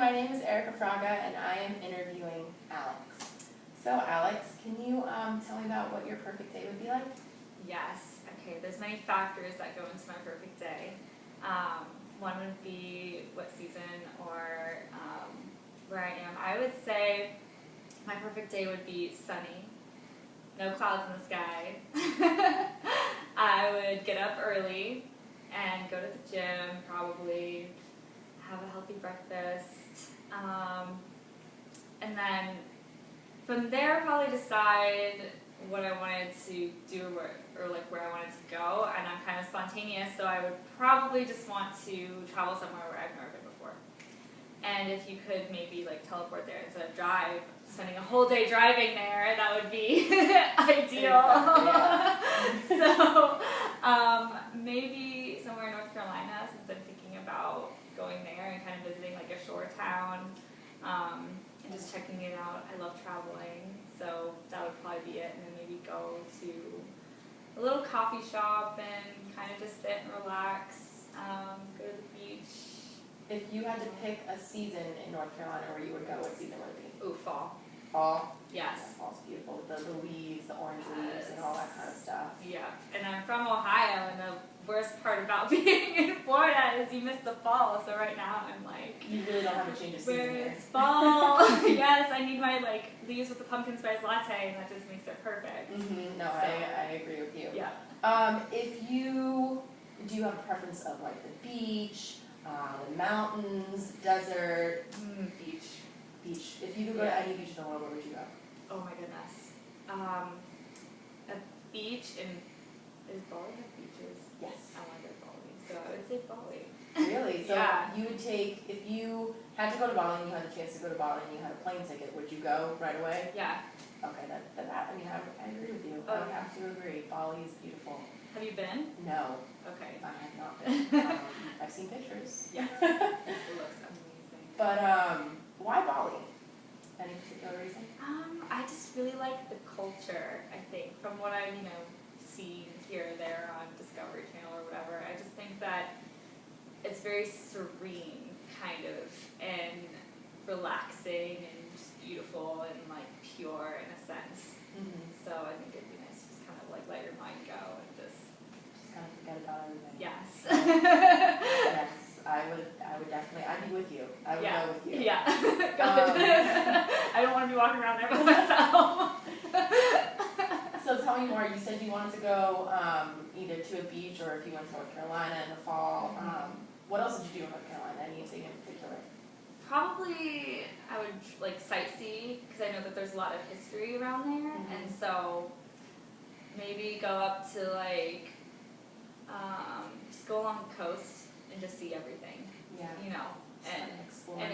my name is Erica Fraga, and I am interviewing Alex. So, Alex, can you tell me about what your perfect day would be like? Yes. Okay, there's many factors that go into my perfect day. One would be what season or where I am. I would say my perfect day would be sunny, no clouds in the sky. I would get up early and go to the gym, probably have a healthy breakfast, and then from there probably decide what I wanted to do or like where I wanted to go, and I'm kind of spontaneous, so I would probably just want to travel somewhere where I've never been before. And if you could maybe like teleport there instead of drive, spending a whole day driving there, that would be ideal. Exactly, yeah. So maybe somewhere in North Carolina, since I'm thinking about going there and kind of visiting like a shore town and just checking it out. I love traveling, so that would probably be it. And then maybe go to a little coffee shop and kind of just sit and relax, go to the beach. If you had to pick a season in North Carolina where you would go, what season would it be? Ooh, fall. Fall? Yes. Yeah, fall's beautiful with the leaves, the orange leaves, and all that kind of stuff. Yeah, and I'm from Ohio, and the worst part about being in Florida is you miss the fall. So right now I'm like, you really don't have a change of season where here. it's fall. Yes, I need my like leaves with the pumpkin spice latte, and that just makes it perfect. Mm-hmm. No, so, I agree with you. Yeah. Do you have a preference of like the beach, the mountains, desert? Beach. Beach. If you could go to any beach in the world, where would you go? Oh my goodness. A beach in, is Bali have beaches? Yes. I want to go to Bali, so I would say Bali. Really? So yeah. you would take, if you had to go to Bali and you had the chance to go to Bali and you had a plane ticket, would you go right away? Yeah. Okay, I agree with you. Oh. I would have to agree. Bali is beautiful. Have you been? No. Okay. I have not been. I've seen pictures. Yeah. It looks amazing. But why Bali? Any particular reason? I just really like the culture, I think, from what I've, seen here or there on Discovery Channel or whatever. I just think that it's very serene, kind of, and relaxing and just beautiful and like pure in a sense. Mm-hmm. So I think it'd be nice to just kind of like let your mind go and just kind of forget about everything. Yes. Yes, I would definitely, I'd be with you. I would go with you. Yeah. I don't want to be walking around there by myself. So tell me more. You said you wanted to go either to a beach or if you went to North Carolina in the fall. What else did you do in North Carolina? Anything in particular? Probably I would like sightsee because I know that there's a lot of history around there, and so maybe go up to like just go along the coast and just see everything. Yeah. And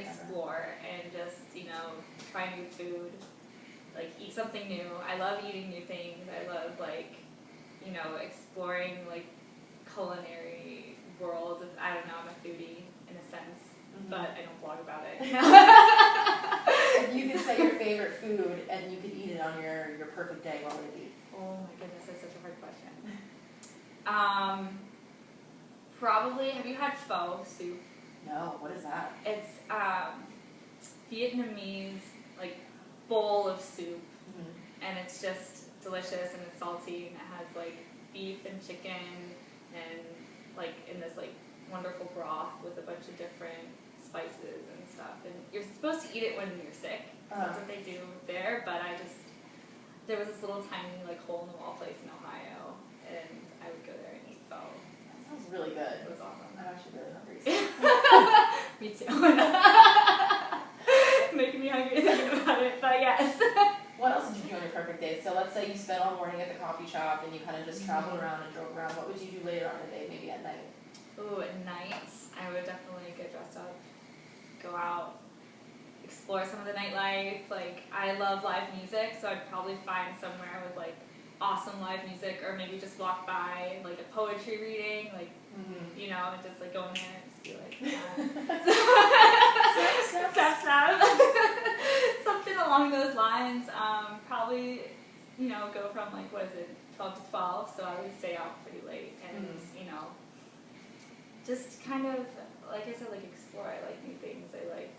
explore and just try new food, like eat something new. I love eating new things. I love like exploring like culinary world. I don't know, I'm a foodie in a sense, but I don't blog about it. If you could say your favorite food and you could eat it on your perfect day, what would it be? Oh my goodness, that's such a hard question. Probably, have you had pho soup? No, what is that? It's Vietnamese like bowl of soup, and it's just delicious and it's salty and it has like beef and chicken and like in this like wonderful broth with a bunch of different spices and stuff. And you're supposed to eat it when you're sick. That's what they do there. But there was this little tiny like hole in the wall place in Ohio, and I would go there and eat pho. That sounds really good. It was awesome. I'm actually really hungry. Me too. Making me hungry thinking about it, but yes. What else did you do on your perfect day? So let's say you spent all morning at the coffee shop and you kind of just traveled around and drove around. What would you do later on in the day, maybe at night? Ooh, at night, I would definitely get dressed up, go out, explore some of the nightlife. Like, I love live music, so I'd probably find somewhere with like awesome live music, or maybe just walk by like a poetry reading, like and just like go in there and just be like, snap. Something along those lines. Probably, go from like 12 to 12, so I would stay out pretty late and just kind of, like I said, like explore. I like new things. I like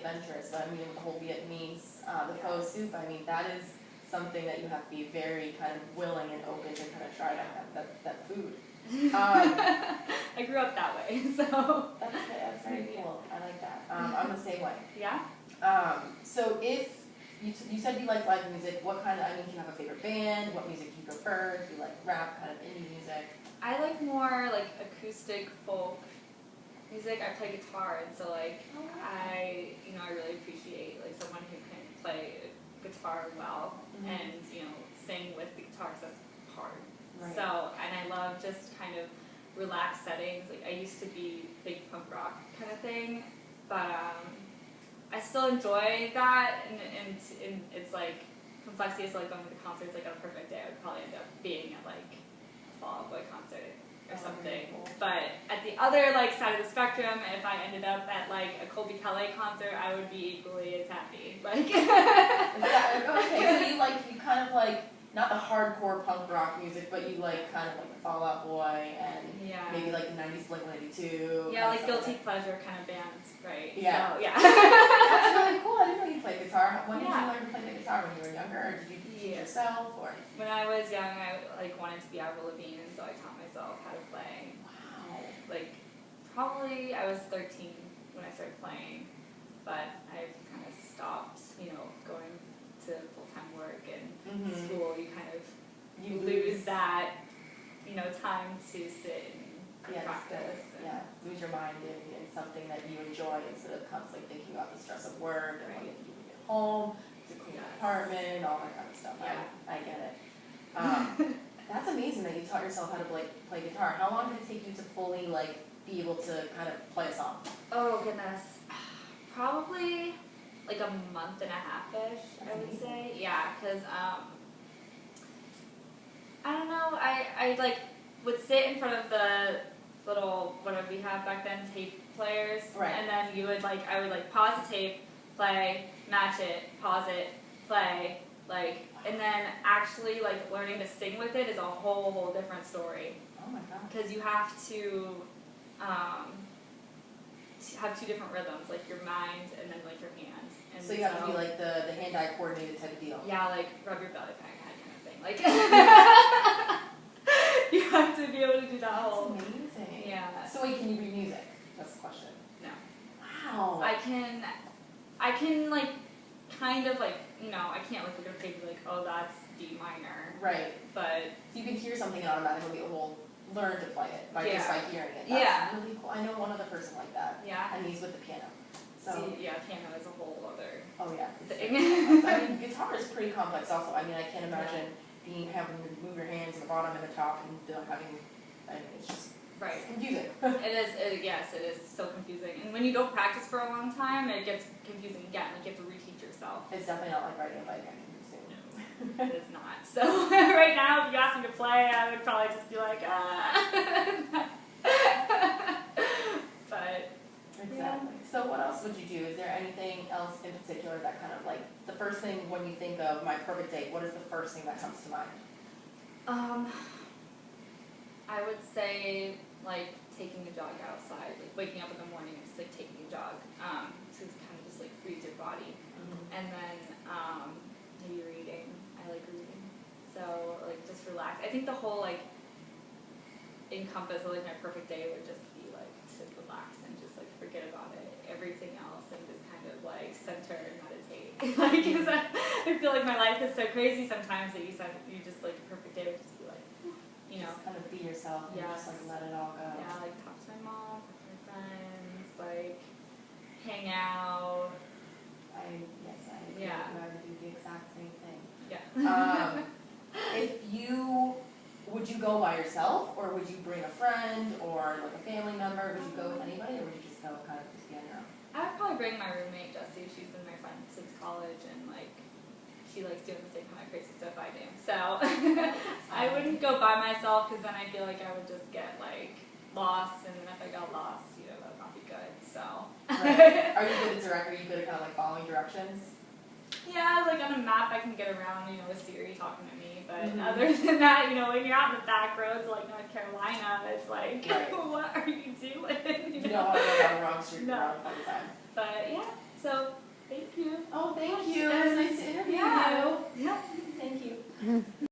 adventurous, but I mean, with the whole Vietnamese, the pho Yes. soup, I mean, that is something that you have to be very kind of willing and open to kind of try that food. I grew up that way, so. That's very cool. I like that. I'm the same way. Yeah? So if you said you like live music, what kind of, I mean, do you have a favorite band? What music do you prefer? Do you like rap, kind of indie music? I like more like acoustic folk music. I play guitar, and so like I really appreciate like someone who can play guitar well and sing with the guitar, 'cause that's hard. Right. So, and I love just kind of relaxed settings. Like I used to be big punk rock kind of thing, but I still enjoy that, and it's like complexity. So like going to the concerts, like on a perfect day, I would probably end up being at like a Fall Out Boy concert or something. Cool. But at the other like side of the spectrum, if I ended up at like a Colby Kelly concert, I would be equally as happy. Like Okay, so you kind of like not the hardcore punk rock music, but you like kind of like the Fall Out Boy and maybe like the 90s Blink-182. Yeah, like guilty pleasure kind of bands, right? Yeah. So, yeah. That's really cool. I didn't know you played guitar. When did you learn to play the guitar? When you were younger, or did you teach yourself? Or when I was young, I like wanted to be Avril Lavigne, and so I taught myself how to play. Wow. Like probably I was 13 when I started playing, but I've kind of stopped, going to full-time work and school. You kind of lose that, time to sit and practice. Lose your mind in something that you enjoy instead of constantly thinking about the stress of work and what you have to do when you get home, to clean your apartment, all that kind of stuff. Yeah. I get it. That's amazing that you taught yourself how to play guitar. How long did it take you to fully be able to kind of play a song? Oh goodness, probably like a month and a half-ish, I would say. Yeah, because I don't know, I like would sit in front of the little, whatever we have back then, tape players, and then I would pause the tape, play, match it, pause it, play, and then actually learning to sing with it is a whole different story. Oh my god. Because you have to have two different rhythms, like your mind and then your hands. And so you have to be the hand-eye coordinated type of deal. Yeah, rub your belly kind of thing. You have to be able to do that whole. That's amazing. Yeah. So wait, can you read music? That's the question. No. Wow. I can kind of I can't look at a page oh that's D minor. Right. But so you can hear something and automatically it will learn to play it just by hearing it. That's really cool. I know one other person like that. Yeah. And he's with the piano. So piano is a whole other thing. I mean, guitar is pretty complex also. I mean, I can't imagine having to move your hands in the bottom and the top and it's just confusing. It is so confusing. And when you don't practice for a long time, it gets confusing again. You have to reteach yourself. It's definitely not like riding a bike. I can assume. No, it is not. So right now, if you ask me to play, I would probably just be like, But exactly. So what else would you do? Is there anything else in particular that kind of the first thing when you think of my perfect date? What is the first thing that comes to mind? I would say taking a jog outside, waking up in the morning and just taking a jog, so it's kind of just frees your body, and then maybe reading. I like reading, so just relax. I think the whole encompass of my perfect day would just be to relax and just forget about it, everything else, and just kind of center and meditate. Cause I feel my life is so crazy sometimes that you just the perfect day would just be just kind of be yourself and just let it all go. Yeah, talk to my mom, talk to my friends, hang out. I would do the exact same thing. Yeah. Would you go by yourself, or would you bring a friend or a family member? Would you go with anybody, or would you just go kind of just be on your own? I would probably bring my roommate Jessie. She's been my friend since college, and she likes doing the same kind of crazy stuff I do. So I wouldn't go by myself, because then I feel I would just get lost, and then if I got lost, that would not be good. So. Right. Are you good at Are you good at following directions? Yeah, on a map I can get around, with Siri talking to me, but other than that, when you're out in the back roads North Carolina, it's what are you doing? You don't want to go down the wrong street No. all the time. But yeah, So, thank you. Oh, thank you.